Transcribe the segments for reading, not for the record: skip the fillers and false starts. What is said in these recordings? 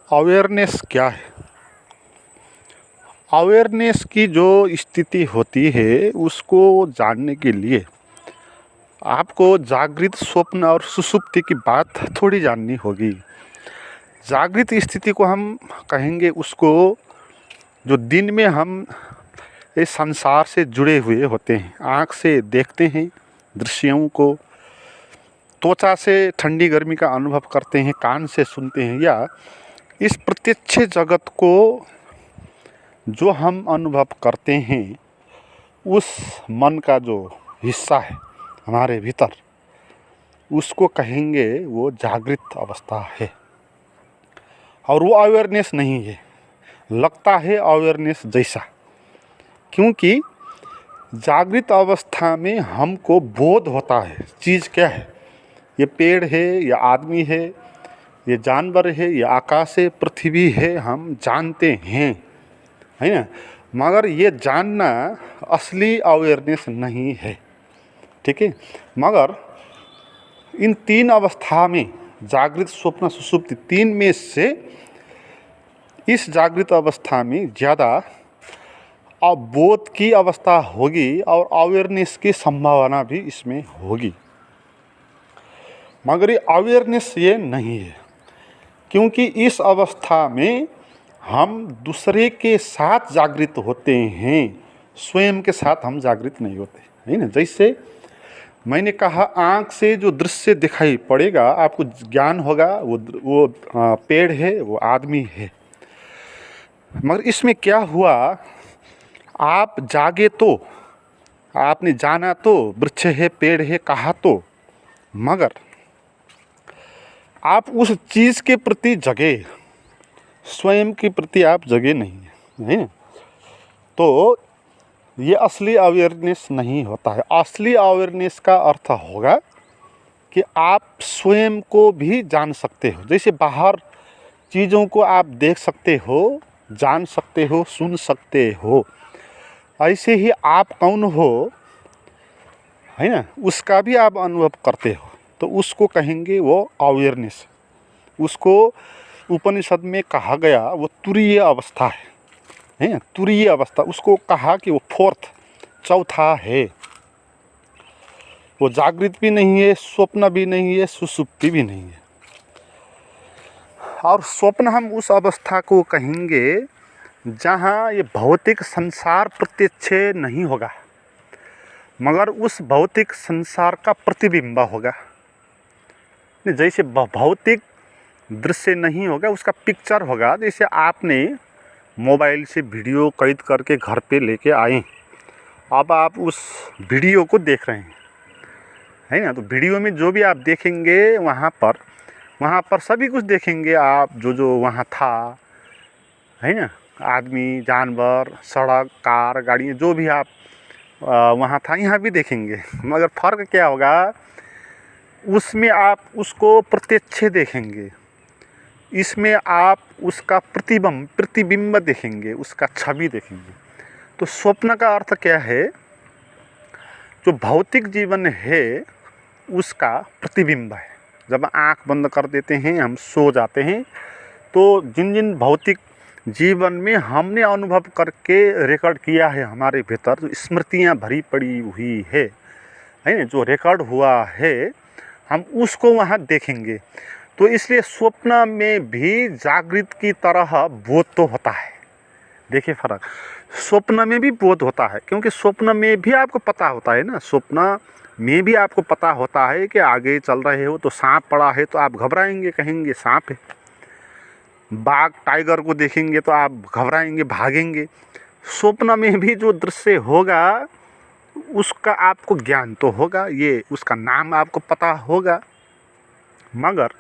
Awareness क्या है? Awareness की जो स्थिति होती है उसको जानने के लिए आपको जागृत, स्वप्न और सुषुप्ति की बात थोड़ी जाननी होगी। जागृत स्थिति को हम कहेंगे उसको जो दिन में हम इस संसार से जुड़े हुए होते हैं, आँख से देखते हैं दृश्यों को, त्वचा से ठंडी गर्मी का अनुभव करते हैं, कान से सुनते हैं, या इस प्रत्यक्ष जगत को जो हम अनुभव करते हैं उस मन का जो हिस्सा है हमारे भीतर, उसको कहेंगे वो जागृत अवस्था है। और वो अवेयरनेस नहीं है, लगता है अवेयरनेस जैसा, क्योंकि जागृत अवस्था में हमको बोध होता है चीज़ क्या है, ये पेड़ है, ये आदमी है, ये जानवर है, ये आकाश है, पृथ्वी है, हम जानते हैं, है ना। मगर ये जानना असली अवेयरनेस नहीं है, ठीक है। मगर इन तीन अवस्था में, जागृत, स्वप्न, सुषुप्ति, तीन में से इस जागृत अवस्था में ज़्यादा अबोध की अवस्था होगी और अवेयरनेस की संभावना भी इसमें होगी। मगर ये अवेयरनेस ये नहीं है, क्योंकि इस अवस्था में हम दूसरे के साथ जागृत होते हैं, स्वयं के साथ हम जागृत नहीं होते, है ना। जैसे मैंने कहा, आँख से जो दृश्य दिखाई पड़ेगा आपको ज्ञान होगा, वो पेड़ है, वो आदमी है। मगर इसमें क्या हुआ, आप जागे तो, आपने जाना तो वृक्ष है, पेड़ है कहा तो, मगर आप उस चीज़ के प्रति जगे, स्वयं के प्रति आप जगे नहीं है, तो ये असली अवेयरनेस नहीं होता है। असली अवेयरनेस का अर्थ होगा कि आप स्वयं को भी जान सकते हो। जैसे बाहर चीज़ों को आप देख सकते हो, जान सकते हो, सुन सकते हो, ऐसे ही आप कौन हो, है ना, उसका भी आप अनुभव करते हो, तो उसको कहेंगे वो अवेयरनेस। उसको उपनिषद में कहा गया वो तुरीय अवस्था है ना, तुरीय अवस्था। उसको कहा कि वो फोर्थ, चौथा है। वो जागृत भी नहीं है, स्वप्न भी नहीं है, सुषुप्ति भी नहीं है। और स्वप्न हम उस अवस्था को कहेंगे जहाँ ये भौतिक संसार प्रत्यक्ष नहीं होगा, मगर उस भौतिक संसार का प्रतिबिंब होगा। जैसे भौतिक दृश्य नहीं होगा, उसका पिक्चर होगा। जैसे आपने मोबाइल से वीडियो कैद करके घर पे लेके आए, अब आप उस वीडियो को देख रहे हैं, है ना। तो वीडियो में जो भी आप देखेंगे वहाँ पर सभी कुछ देखेंगे आप, जो वहाँ था, है ना, आदमी, जानवर, सड़क, कार, गाड़ी, जो भी आप वहाँ था, यहाँ भी देखेंगे। मगर फ़र्क क्या होगा, उसमें आप उसको प्रत्यक्ष देखेंगे, इसमें आप उसका प्रतिबिंब देखेंगे, उसका छवि देखेंगे। तो स्वप्न का अर्थ क्या है, जो भौतिक जीवन है उसका प्रतिबिंब है। जब आँख बंद कर देते हैं, हम सो जाते हैं, तो जिन जिन भौतिक जीवन में हमने अनुभव करके रिकॉर्ड किया है हमारे भीतर, जो स्मृतियाँ भरी पड़ी हुई है ना, जो रिकॉर्ड हुआ है, हम उसको वहाँ देखेंगे। तो इसलिए स्वप्न में भी जागृत की तरह बोध तो होता है। देखिए फ़र्क, स्वप्न में भी बोध होता है, क्योंकि स्वप्न में भी आपको पता होता है ना, स्वप्न में भी आपको पता होता है कि आगे चल रहे हो तो सांप पड़ा है तो आप घबराएंगे, कहेंगे सांप है। बाघ, टाइगर को देखेंगे तो आप घबराएंगे, भागेंगे। स्वप्न में भी जो दृश्य होगा उसका आपको ज्ञान तो होगा, ये उसका नाम आपको पता होगा, मगर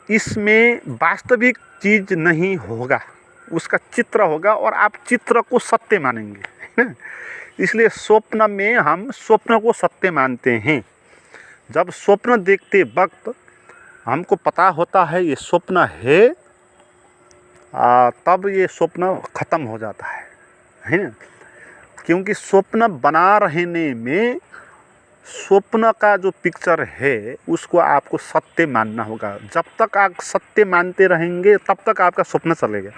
इसमें वास्तविक चीज़ नहीं होगा, उसका चित्र होगा और आप चित्र को सत्य मानेंगे। इसलिए स्वप्न में हम स्वप्न को सत्य मानते हैं। जब स्वप्न देखते वक्त हमको पता होता है ये स्वप्न है, तब ये स्वप्न ख़त्म हो जाता है ना। क्योंकि स्वप्न बना रहने में स्वप्न का जो पिक्चर है उसको आपको सत्य मानना होगा। जब तक आप सत्य मानते रहेंगे तब तक आपका स्वप्न चलेगा।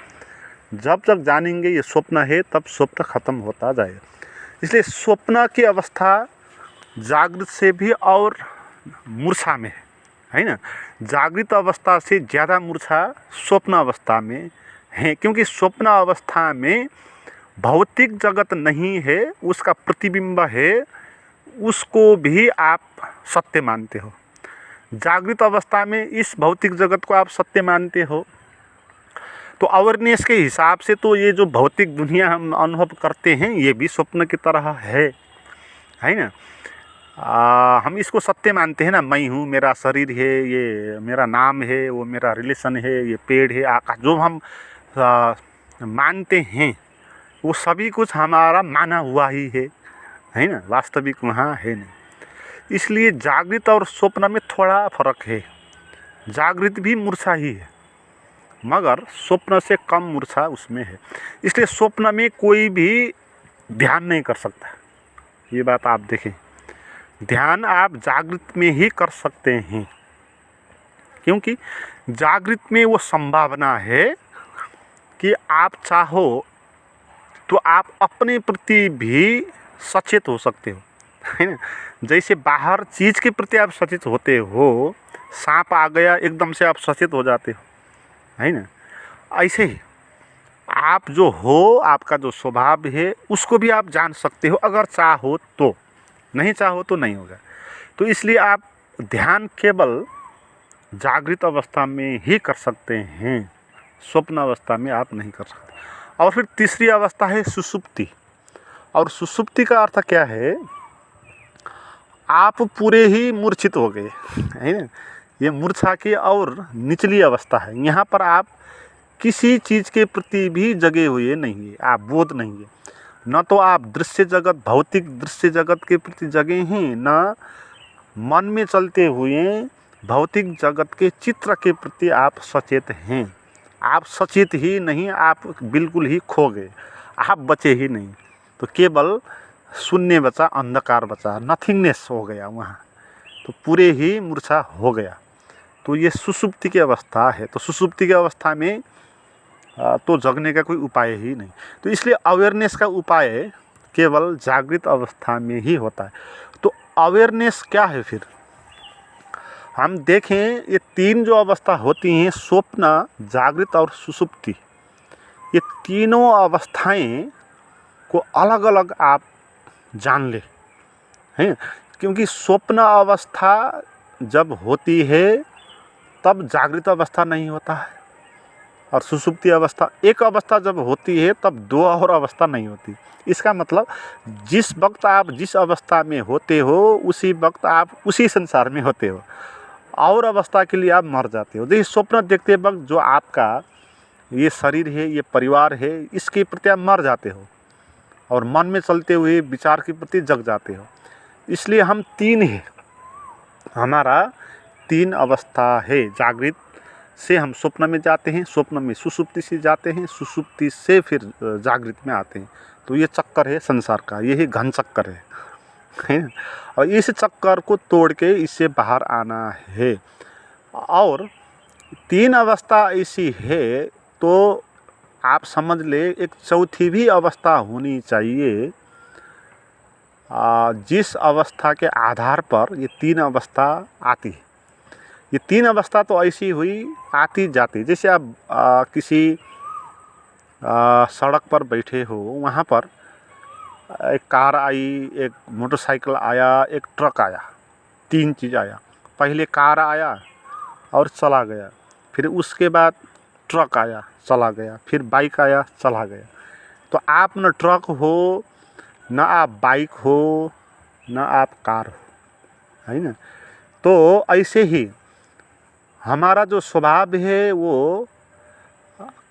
जब तक जानेंगे ये स्वप्न है तब स्वप्न खत्म होता जाएगा। इसलिए स्वप्न की अवस्था जागृत से भी और मूर्छा में है ना। जागृत अवस्था से ज़्यादा मूर्छा स्वप्न अवस्था में है, क्योंकि स्वप्न अवस्था में भौतिक जगत नहीं है, उसका प्रतिबिंब है, उसको भी आप सत्य मानते हो। जागृत अवस्था में इस भौतिक जगत को आप सत्य मानते हो। तो अवेयरनेस के हिसाब से तो ये जो भौतिक दुनिया हम अनुभव करते हैं ये भी स्वप्न की तरह है ना। हम इसको सत्य मानते हैं ना, मैं हूँ, मेरा शरीर है, ये मेरा नाम है, वो मेरा रिलेशन है, ये पेड़ है, आकाश, जो हम मानते हैं वो सभी कुछ हमारा माना हुआ ही है ना, वास्तविक वहाँ है नहीं। इसलिए जागृत और स्वप्न में थोड़ा फर्क है। जागृत भी मूर्छा ही है मगर स्वप्न से कम मूर्छा उसमें है। इसलिए स्वप्न में कोई भी ध्यान नहीं कर सकता। ये बात आप देखें, ध्यान आप जागृत में ही कर सकते हैं, क्योंकि जागृत में वो संभावना है कि आप चाहो तो आप अपने प्रति भी सचेत हो सकते हो, है ना। जैसे बाहर चीज़ के प्रति आप सचेत होते हो, सांप आ गया एकदम से आप सचेत हो जाते हो, है ना। ऐसे ही आप जो हो, आपका जो स्वभाव है उसको भी आप जान सकते हो अगर चाहो तो, नहीं चाहो तो नहीं होगा। तो इसलिए आप ध्यान केवल जागृत अवस्था में ही कर सकते हैं, स्वप्न अवस्था में आप नहीं कर सकते। और फिर तीसरी अवस्था है सुषुप्ति। और सुषुप्ति का अर्थ क्या है, आप पूरे ही मूर्छित हो गए, है ना। ये मूर्छा की और निचली अवस्था है। यहाँ पर आप किसी चीज़ के प्रति भी जगे हुए नहीं है, आप बोध नहीं है। न तो आप दृश्य जगत, भौतिक दृश्य जगत के प्रति जगे हैं, न मन में चलते हुए भौतिक जगत के चित्र के प्रति आप सचेत हैं। आप सचेत ही नहीं, आप बिल्कुल ही खो गए, आप बचे ही नहीं। तो केवल शून्य बचा, अंधकार बचा, नथिंगनेस हो गया वहाँ, तो पूरे ही मूर्छा हो गया। तो ये सुषुप्ति की अवस्था है। तो सुषुप्ति की अवस्था में तो जगने का कोई उपाय ही नहीं। तो इसलिए अवेयरनेस का उपाय केवल जागृत अवस्था में ही होता है। तो अवेयरनेस क्या है फिर, हम देखें ये तीन जो अवस्था होती हैं, स्वप्न, जागृत और सुषुप्ति, ये तीनों अवस्थाएं को अलग अलग आप जान ले, हैं। क्योंकि स्वप्न अवस्था जब होती है तब जागृत अवस्था नहीं होता है, और सुषुप्ति अवस्था, एक अवस्था जब होती है तब दो और अवस्था नहीं होती। इसका मतलब जिस वक्त आप जिस अवस्था में होते हो उसी वक्त आप उसी संसार में होते हो, और अवस्था के लिए आप मर जाते हो। देखिए स्वप्न देखते वक्त जो आपका ये शरीर है, ये परिवार है, इसके प्रति आप मर जाते हो और मन में चलते हुए विचार के प्रति जग जाते हो। इसलिए हम तीन हैं, हमारा तीन अवस्था है। जागृत से हम स्वप्न में जाते हैं, स्वप्न में सुषुप्ति से जाते हैं, सुषुप्ति से फिर जागृत में आते हैं। तो ये चक्कर है संसार का, यही घन चक्कर है। और इस चक्कर को तोड़ के इससे बाहर आना है। और तीन अवस्था ऐसी है तो आप समझ ले एक चौथी भी अवस्था होनी चाहिए, जिस अवस्था के आधार पर ये तीन अवस्था आती है। ये तीन अवस्था तो ऐसी हुई आती जाती, जैसे आप किसी सड़क पर बैठे हो, वहाँ पर एक कार आई, एक मोटरसाइकिल आया, एक ट्रक आया, तीन चीज़ आया। पहले कार आया और चला गया, फिर उसके बाद ट्रक आया, चला गया, फिर बाइक आया, चला गया। तो आप न ट्रक हो, न आप बाइक हो, न आप कार हो, है ना। तो ऐसे ही हमारा जो स्वभाव है वो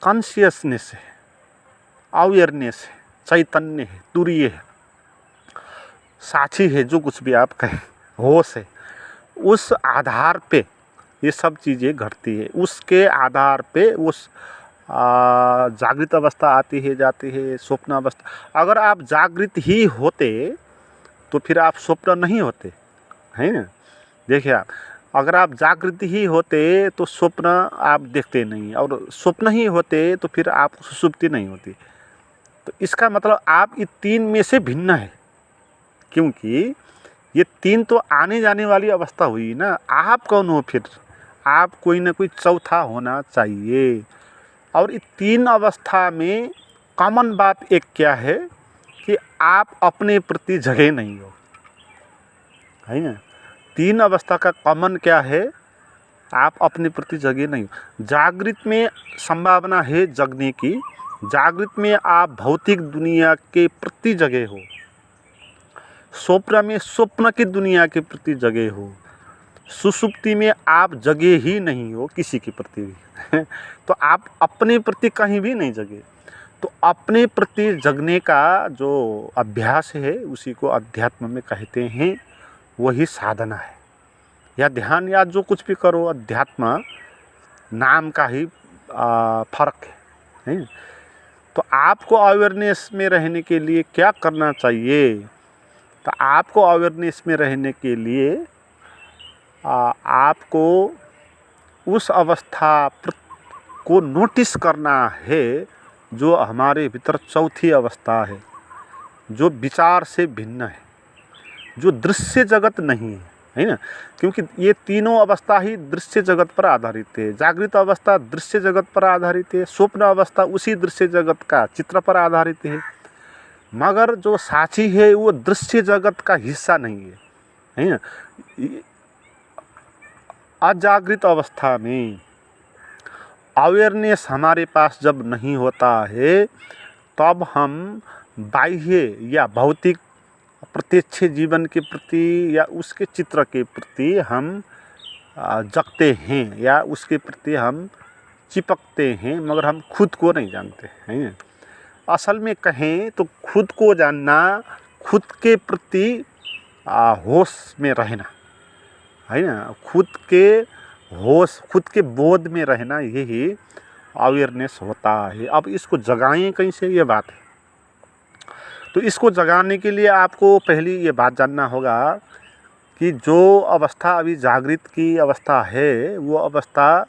कॉन्शियसनेस है, अवेयरनेस है, चैतन्य है, तुरीय है, साक्षी है, जो कुछ भी आप कहें, होश है। उस आधार पे ये सब चीज़ें घटती है, उसके आधार पे उस जागृत अवस्था आती है, जाती है, स्वप्न अवस्था। अगर आप जागृत ही होते तो फिर आप स्वप्न नहीं होते, है ना। देखिए आप, अगर आप जागृत ही होते तो स्वप्न आप देखते नहीं, और स्वप्न ही होते तो फिर आप सुषुप्ति नहीं होती। तो इसका मतलब आप ये तीन में से भिन्न है, क्योंकि ये तीन तो आने जाने वाली अवस्था हुई ना। आप कौन हो फिर? आप कोई ना कोई चौथा होना चाहिए। और इस तीन अवस्था में कॉमन बात एक क्या है कि आप अपने प्रति जगे नहीं हो, है ना। तीन अवस्था का कॉमन क्या है? आप अपने प्रति जगे नहीं हो। जागृत में संभावना है जगने की, जागृत में आप भौतिक दुनिया के प्रति जगे हो, स्वप्न में स्वप्न की दुनिया के प्रति जगे हो, सुषुप्ति में आप जगे ही नहीं हो किसी के प्रति भी तो आप अपने प्रति कहीं भी नहीं जगे। तो अपने प्रति जगने का जो अभ्यास है उसी को अध्यात्म में कहते हैं, वही साधना है। या ध्यान या जो कुछ भी करो, अध्यात्म नाम का ही फर्क है। तो आपको अवेयरनेस में रहने के लिए क्या करना चाहिए? तो आपको अवेयरनेस में रहने के लिए आपको उस अवस्था को नोटिस करना है जो हमारे भीतर चौथी अवस्था है, जो विचार से भिन्न है, जो दृश्य जगत नहीं है ना। क्योंकि ये तीनों अवस्था ही दृश्य जगत पर आधारित है। जागृत अवस्था दृश्य जगत पर आधारित है, स्वप्न अवस्था उसी दृश्य जगत का चित्र पर आधारित है। मगर जो साक्षी है वो दृश्य जगत का हिस्सा नहीं है ना। अजागृत अवस्था में अवेयरनेस हमारे पास जब नहीं होता है, तब हम बाह्य या भौतिक प्रत्यक्ष जीवन के प्रति या उसके चित्र के प्रति हम जगते हैं या उसके प्रति हम चिपकते हैं, मगर हम खुद को नहीं जानते हैं। असल में कहें तो खुद को जानना, खुद के प्रति होश में रहना है ना, खुद के होश, खुद के बोध में रहना, यही अवेयरनेस होता है। अब इसको जगाएं कैसे, ये बात है। तो इसको जगाने के लिए आपको पहली ये बात जानना होगा कि जो अवस्था अभी जागृत की अवस्था है, वो अवस्था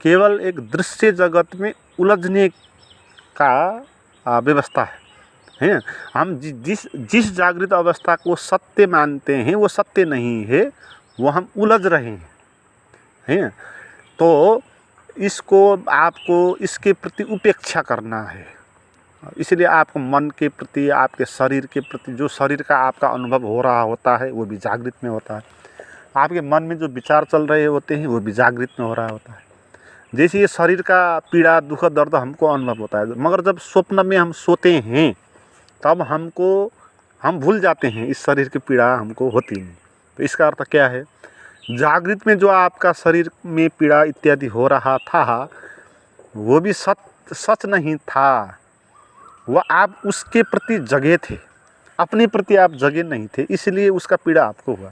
केवल एक दृश्य जगत में उलझने का व्यवस्था है ना। हम जिस जागृत अवस्था को सत्य मानते हैं वो सत्य नहीं है, वो हम उलझ रहे हैं। तो इसको आपको इसके प्रति उपेक्षा करना है। इसलिए आपको मन के प्रति, आपके शरीर के प्रति, जो शरीर का आपका अनुभव हो रहा होता है वो भी जागृत में होता है। आपके मन में जो विचार चल रहे होते हैं वो भी जागृत में हो रहा होता है। जैसे ये शरीर का पीड़ा, दुख, दर्द हमको अनुभव होता है, मगर जब स्वप्न में हम सोते हैं तब हम भूल जाते हैं, इस शरीर की पीड़ा हमको होती नहीं। तो इसका अर्थ क्या है? जागृत में जो आपका शरीर में पीड़ा इत्यादि हो रहा था वो भी सच नहीं था, वह आप उसके प्रति जगे थे, अपने प्रति आप जगे नहीं थे, इसलिए उसका पीड़ा आपको हुआ।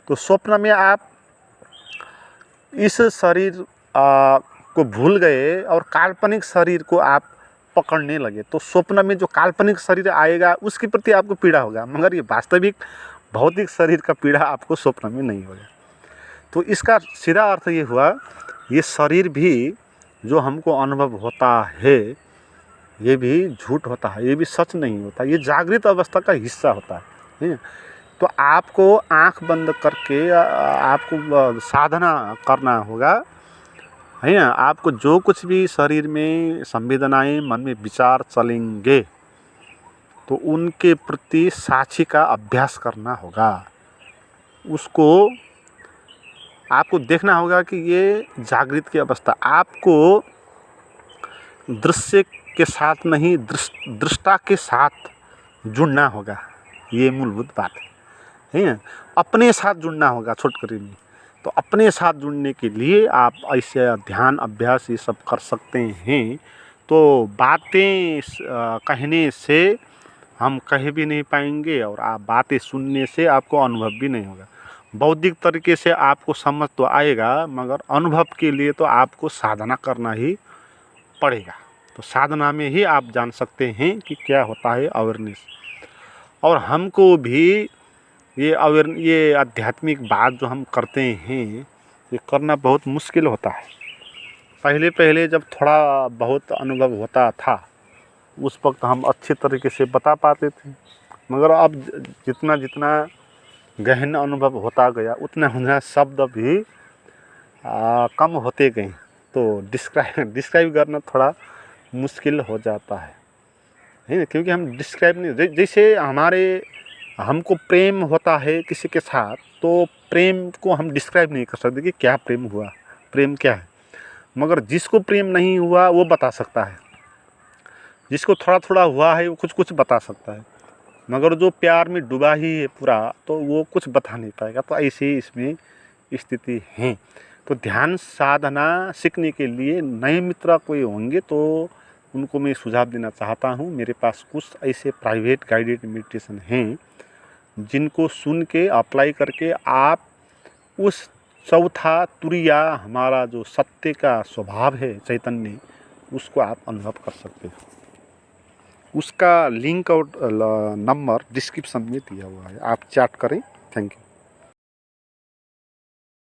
तो स्वप्न में आप इस शरीर को भूल गए और काल्पनिक शरीर को आप पकड़ने लगे। तो स्वप्न में जो काल्पनिक शरीर आएगा उसके प्रति आपको पीड़ा होगा, मगर ये वास्तविक भौतिक शरीर का पीड़ा आपको स्वप्न में नहीं होगा। तो इसका सीधा अर्थ ये हुआ, ये शरीर भी जो हमको अनुभव होता है ये भी झूठ होता है, ये भी सच नहीं होता, ये जागृत अवस्था का हिस्सा होता है। तो आपको आंख बंद करके आपको साधना करना होगा, है ना। आपको जो कुछ भी शरीर में संवेदनाएं, मन में विचार चलेंगे तो उनके प्रति साक्षी का अभ्यास करना होगा। उसको आपको देखना होगा कि ये जागृत की अवस्था, आपको दृश्य के साथ नहीं दृष्टा के साथ जुड़ना होगा। ये मूलभूत बात है ना। अपने साथ जुड़ना होगा छोटकरी में। तो अपने साथ जुड़ने के लिए आप ऐसे ध्यान अभ्यास ये सब कर सकते हैं। तो बातें कहने से हम कह भी नहीं पाएंगे और आप बातें सुनने से आपको अनुभव भी नहीं होगा। बौद्धिक तरीके से आपको समझ तो आएगा, मगर अनुभव के लिए तो आपको साधना करना ही पड़ेगा। तो साधना में ही आप जान सकते हैं कि क्या होता है अवेयरनेस। और हमको भी ये आध्यात्मिक बात जो हम करते हैं, ये करना बहुत मुश्किल होता है। पहले पहले जब थोड़ा बहुत अनुभव होता था, उस वक्त हम अच्छे तरीके से बता पाते थे, मगर अब जितना जितना गहन अनुभव होता गया, उतना उतना शब्द भी कम होते गए, तो डिस्क्राइब करना थोड़ा मुश्किल हो जाता है ना। क्योंकि हम डिस्क्राइब नहीं, जैसे हमको प्रेम होता है किसी के साथ, तो प्रेम को हम डिस्क्राइब नहीं कर सकते कि क्या प्रेम हुआ, प्रेम क्या है। मगर जिसको प्रेम नहीं हुआ वो बता सकता है, जिसको थोड़ा थोड़ा हुआ है वो कुछ कुछ बता सकता है, मगर जो प्यार में डूबा ही है पूरा, तो वो कुछ बता नहीं पाएगा। तो ऐसी इसमें स्थिति है। तो ध्यान साधना सीखने के लिए नए मित्र कोई होंगे तो उनको मैं सुझाव देना चाहता हूँ। मेरे पास कुछ ऐसे प्राइवेट गाइडेड मेडिटेशन हैं जिनको सुन के अप्लाई करके आप उस चौथा तुरिया, हमारा जो सत्य का स्वभाव है, चैतन्य, उसको आप अनुभव कर सकते हो। उसका लिंक और नंबर डिस्क्रिप्शन में दिया हुआ है, आप चैट करें। Thank you.